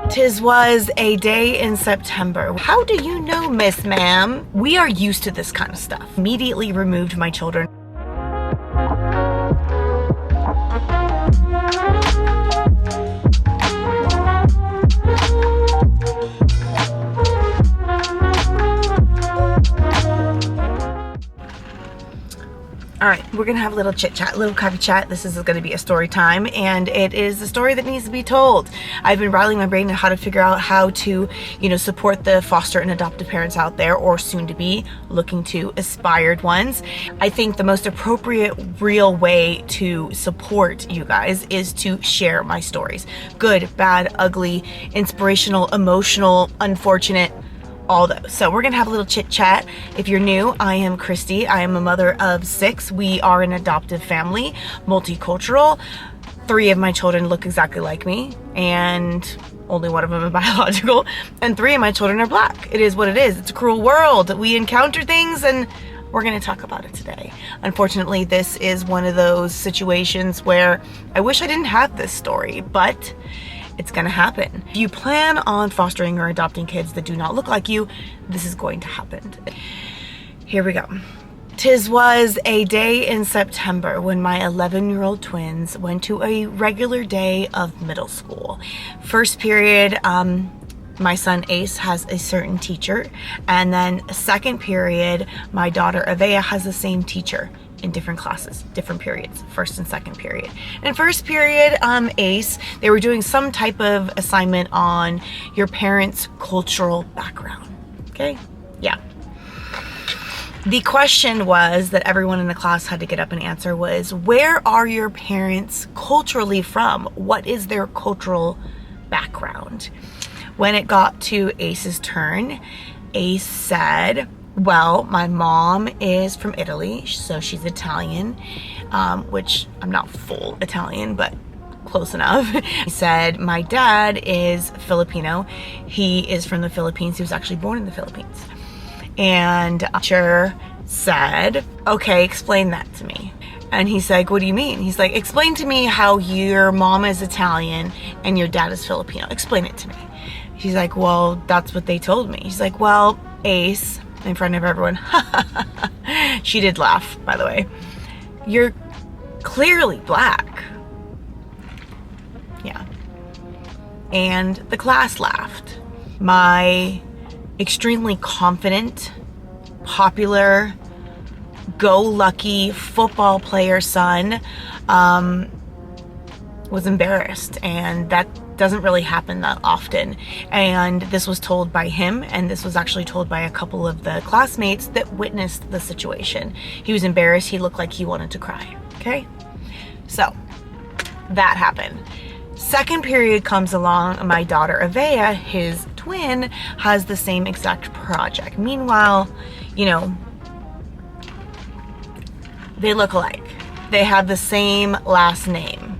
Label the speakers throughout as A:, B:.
A: 'Tis was a day in September. How do you know, Miss Ma'am? We are used to this kind of stuff. Immediately removed my children. All right, we're gonna have a little chit chat, a little coffee chat. This is gonna be a story time, and it is a story that needs to be told. I've been rattling my brain on how to figure out how to, support the foster and adoptive parents out there, or soon to be looking to aspired ones. I think the most appropriate, real way to support you guys is to share my stories. Good, bad, ugly, inspirational, emotional, unfortunate, all those. So we're gonna have a little chit chat. If you're new, I am Christy. I am a mother of 6. We are an adoptive family, multicultural. 3 of my children look exactly like me, and only one of them is biological, and 3 of my children are black. It is what it is. It's a cruel world. We encounter things, and we're gonna talk about it today. Unfortunately, this is one of those situations where I wish I didn't have this story, but it's gonna happen. If you plan on fostering or adopting kids that do not look like you, this is going to happen. Here we go. 'Tis was a day in September when my 11-year-old twins went to a regular day of middle school. First period, my son Ace has a certain teacher, and then second period, my daughter Avea has the same teacher in different classes, different periods, first and second period. In first period, Ace, they were doing some type of assignment on your parents' cultural background. Okay? Yeah. The question was that everyone in the class had to get up and answer was, where are your parents culturally from? What is their cultural background? When it got to Ace's turn, Ace said, well, my mom is from Italy, so she's Italian, which I'm not full Italian, but close enough. He said, my dad is Filipino. He is from the Philippines. He was actually born in the Philippines. And the teacher said, okay, explain that to me. And he's like, what do you mean? He's like, explain to me how your mom is Italian and your dad is Filipino. Explain it to me. She's like, well, that's what they told me. He's like, well, Ace, in front of everyone. She did laugh, by the way. You're clearly black. Yeah. And the class laughed. My extremely confident, popular, go-lucky football player son was embarrassed, and that doesn't really happen that often. And this was told by him, and this was actually told by a couple of the classmates that witnessed the situation. He was embarrassed. He looked like he wanted to cry. Okay? So that happened. Second period comes along. My daughter Avea, his twin, has the same exact project. Meanwhile, they look alike. They have the same last name.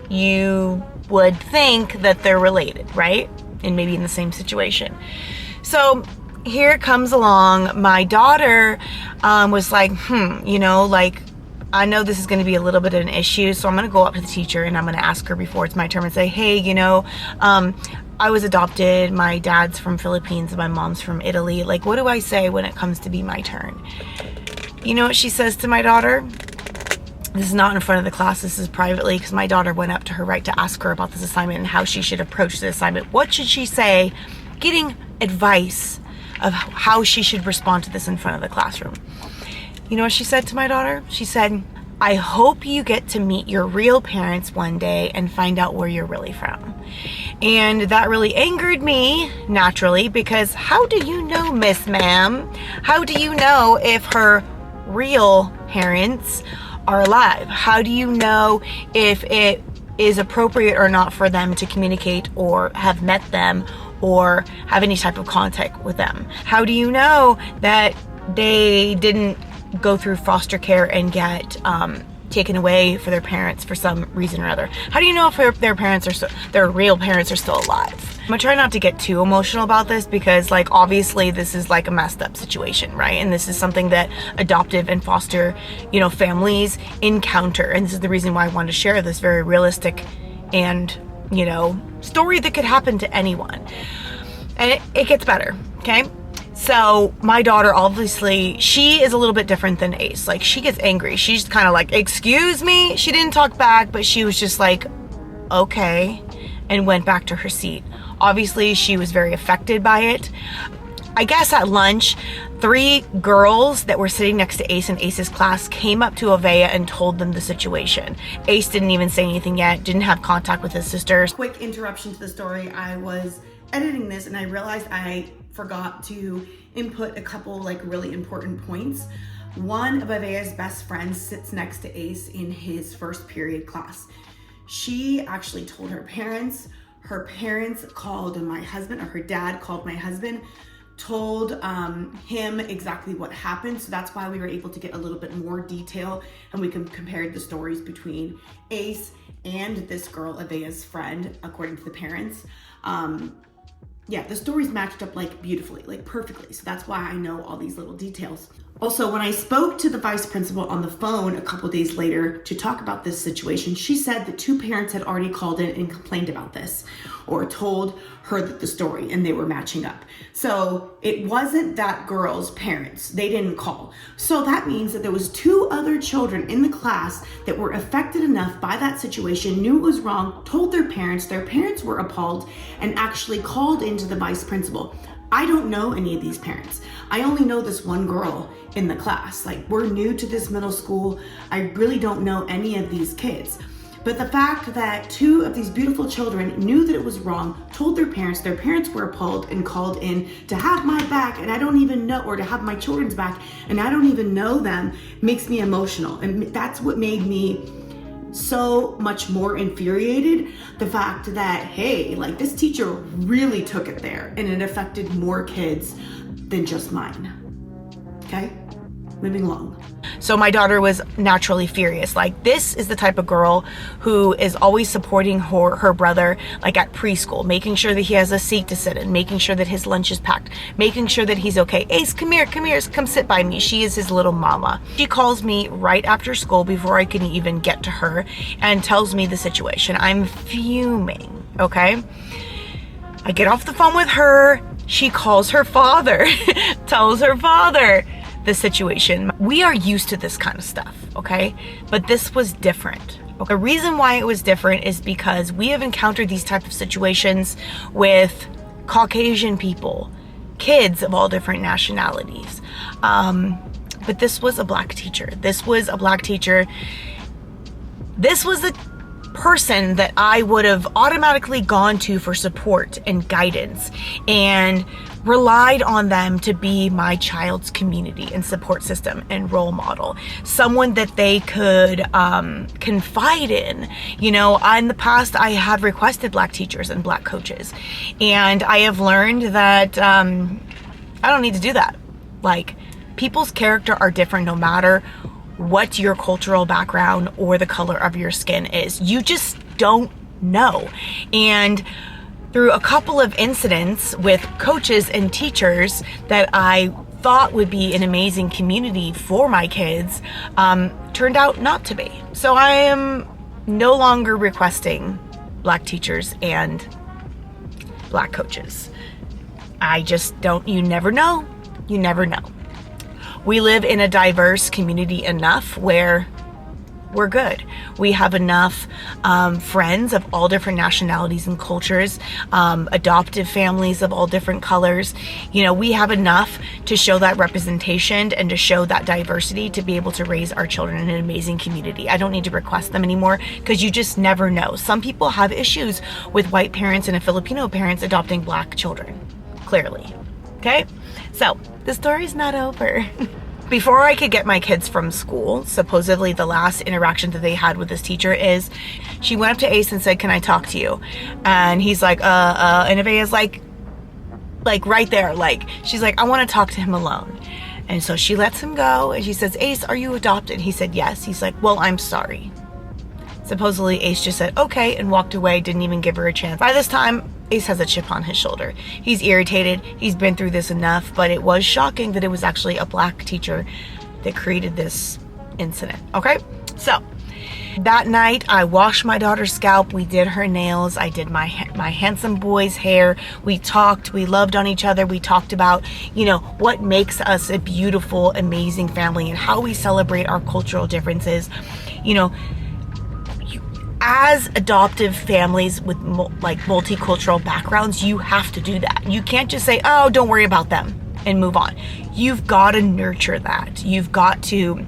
A: You would think that they're related, right? And maybe in the same situation. So here it comes along. My daughter was like, I know this is going to be a little bit of an issue, so I'm going to go up to the teacher and I'm going to ask her before it's my turn and say, hey, I was adopted. My dad's from Philippines and my mom's from Italy. Like, what do I say when it comes to be my turn? You know what she says to my daughter? This is not in front of the class. This is privately, because my daughter went up to her right to ask her about this assignment and how she should approach the assignment. What should she say? Getting advice of how she should respond to this in front of the classroom. You know what she said to my daughter? She said, I hope you get to meet your real parents one day and find out where you're really from. And that really angered me, naturally, because how do you know, Miss Ma'am? How do you know if her real parents are alive? How do you know if it is appropriate or not for them to communicate or have met them or have any type of contact with them? How do you know that they didn't go through foster care and get taken away for their parents for some reason or other? How do you know if their parents are their real parents are still alive? I'm gonna try not to get too emotional about this, because obviously this is a messed up situation, right? And this is something that adoptive and foster, families encounter. And this is the reason why I wanted to share this very realistic and you know, story that could happen to anyone. And it gets better, okay? So my daughter, obviously, she is a little bit different than Ace. Like, she gets angry. She's kind of like, excuse me? She didn't talk back, but she was just like, okay, and went back to her seat. Obviously, she was very affected by it. I guess at lunch, 3 girls that were sitting next to Ace in Ace's class came up to Avea and told them the situation. Ace didn't even say anything yet, didn't have contact with his sisters. Quick interruption to the story. I was editing this and I realized I forgot to input a couple like really important points. One of Avea's best friends sits next to Ace in his first period class. She actually told her parents. Her parents called my husband, or her dad called my husband, told him exactly what happened. So that's why we were able to get a little bit more detail, and we can compare the stories between Ace and this girl, Avea's friend, according to the parents. Yeah, the stories matched up like beautifully, like perfectly. So that's why I know all these little details. Also, when I spoke to the vice principal on the phone a couple days later to talk about this situation, she said that 2 parents had already called in and complained about this, or told her the story, and they were matching up. So it wasn't that girl's parents. They didn't call. So that means that there was 2 other children in the class that were affected enough by that situation, knew it was wrong, told their parents were appalled, and actually called into the vice principal. I don't know any of these parents. I only know this one girl in the class. Like, we're new to this middle school. I really don't know any of these kids. But the fact that 2 of these beautiful children knew that it was wrong, told their parents were appalled and called in to have my back, and I don't even know, or to have my children's back, and I don't even know them, makes me emotional. And that's what made me so much more infuriated. The fact that, hey, like, this teacher really took it there, and it affected more kids than just mine. Okay, moving along. So my daughter was naturally furious. Like, this is the type of girl who is always supporting her brother, like at preschool, making sure that he has a seat to sit in, making sure that his lunch is packed, making sure that he's okay. Ace, come here, come sit by me. She is his little mama. She calls me right after school before I can even get to her and tells me the situation. I'm fuming, okay? I get off the phone with her. She calls her father, tells her father the situation. We are used to this kind of stuff, okay? But this was different. Okay? The reason why it was different is because we have encountered these type of situations with Caucasian people, kids of all different nationalities. But this was a Black teacher. This was a Black teacher. This was a person that I would have automatically gone to for support and guidance, and relied on them to be my child's community and support system and role model, someone that they could confide in. You know, in the past, I had requested Black teachers and Black coaches, and I have learned that I don't need to do that. Like, people's character are different no matter what your cultural background or the color of your skin is. You just don't know. And through a couple of incidents with coaches and teachers that I thought would be an amazing community for my kids, turned out not to be. So I am no longer requesting Black teachers and Black coaches. I just don't, you never know. You never know. We live in a diverse community enough where we're good. We have enough friends of all different nationalities and cultures, adoptive families of all different colors. You know, we have enough to show that representation and to show that diversity to be able to raise our children in an amazing community. I don't need to request them anymore, because you just never know. Some people have issues with white parents and Filipino parents adopting Black children, clearly. Okay? So, the story's not over. Before I could get my kids from school, supposedly the last interaction that they had with this teacher is, she went up to Ace and said, "Can I talk to you?" And he's like, and Avea's like right there, like, she's like, "I want to talk to him alone." And so she lets him go, and she says, "Ace, are you adopted?" He said, "Yes." He's like, "Well, I'm sorry." Supposedly Ace just said, "Okay," and walked away, didn't even give her a chance. By this time, Ace has a chip on his shoulder. He's irritated. He's been through this enough, but it was shocking that it was actually a Black teacher that created this incident. Okay? So, That night, I washed my daughter's scalp. We did her nails. I did my handsome boy's hair. We talked. We loved on each other. We talked about, you know, what makes us a beautiful, amazing family and how we celebrate our cultural differences. You know, as adoptive families with like multicultural backgrounds, you have to do that. You can't just say, oh, don't worry about them and move on. You've got to nurture that. You've got to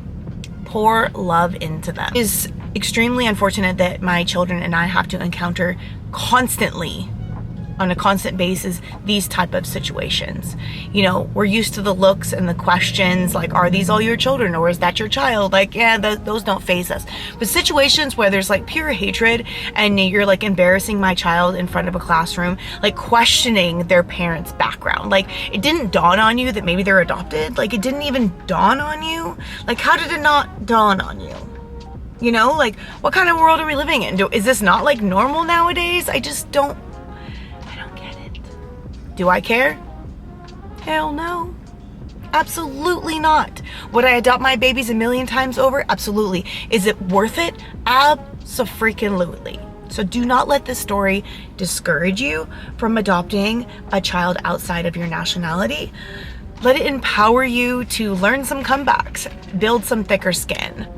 A: pour love into them. It is extremely unfortunate that my children and I have to encounter constantly, on a constant basis, these type of situations. You know, we're used to the looks and the questions like, are these all your children, or is that your child? Like, yeah, those don't faze us. But situations where there's like pure hatred and you're like embarrassing my child in front of a classroom, like questioning their parents' background. Like, it didn't dawn on you that maybe they're adopted. Like, it didn't even dawn on you. Like, how did it not dawn on you? You know, like, what kind of world are we living in? Is this not like normal nowadays? I just don't get it. Do I care? Hell no. Absolutely not. Would I adopt my babies a million times over? Absolutely. Is it worth it? Abso-freaking-lutely. So do not let this story discourage you from adopting a child outside of your nationality. Let it empower you to learn some comebacks, build some thicker skin,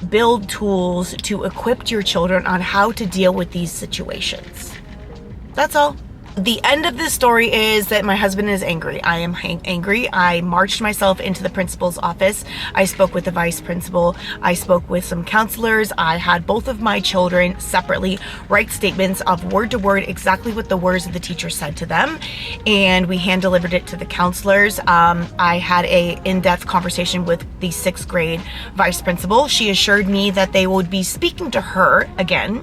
A: build tools to equip your children on how to deal with these situations. That's all. The end of this story is that my husband is angry. I am angry. I marched myself into the principal's office. I spoke with the vice principal. I spoke with some counselors. I had both of my children separately write statements of word to word exactly what the words of the teacher said to them, and we hand delivered it to the counselors. I had a in-depth conversation with the 6th grade vice principal. She assured me that they would be speaking to her again,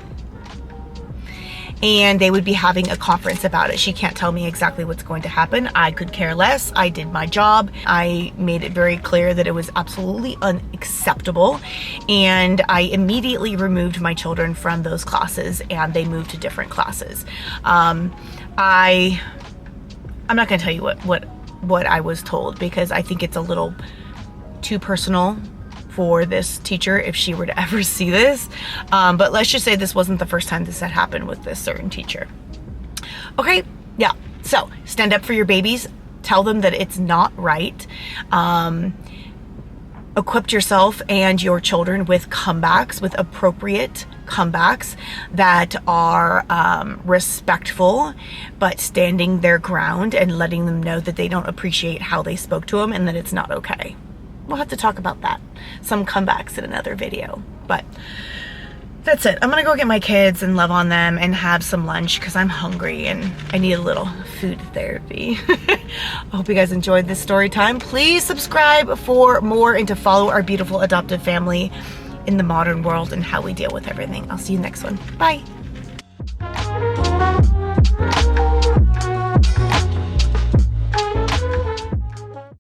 A: and they would be having a conference about it. She can't tell me exactly what's going to happen. I could care less. I did my job. I made it very clear that it was absolutely unacceptable, and I immediately removed my children from those classes, and they moved to different classes. I'm not going to tell you what I was told, because I think it's a little too personal for this teacher if she were to ever see this. But let's just say this wasn't the first time this had happened with this certain teacher. Okay, yeah, so stand up for your babies. Tell them that it's not right. Equip yourself and your children with comebacks, with appropriate comebacks that are respectful, but standing their ground and letting them know that they don't appreciate how they spoke to them and that it's not okay. We'll have to talk about that, some comebacks in another video, but that's it. I'm gonna go get my kids and love on them and have some lunch because I'm hungry and I need a little food therapy. I hope you guys enjoyed this story time. Please subscribe for more and to follow our beautiful adoptive family in the modern world and how we deal with everything. I'll see you next one. Bye.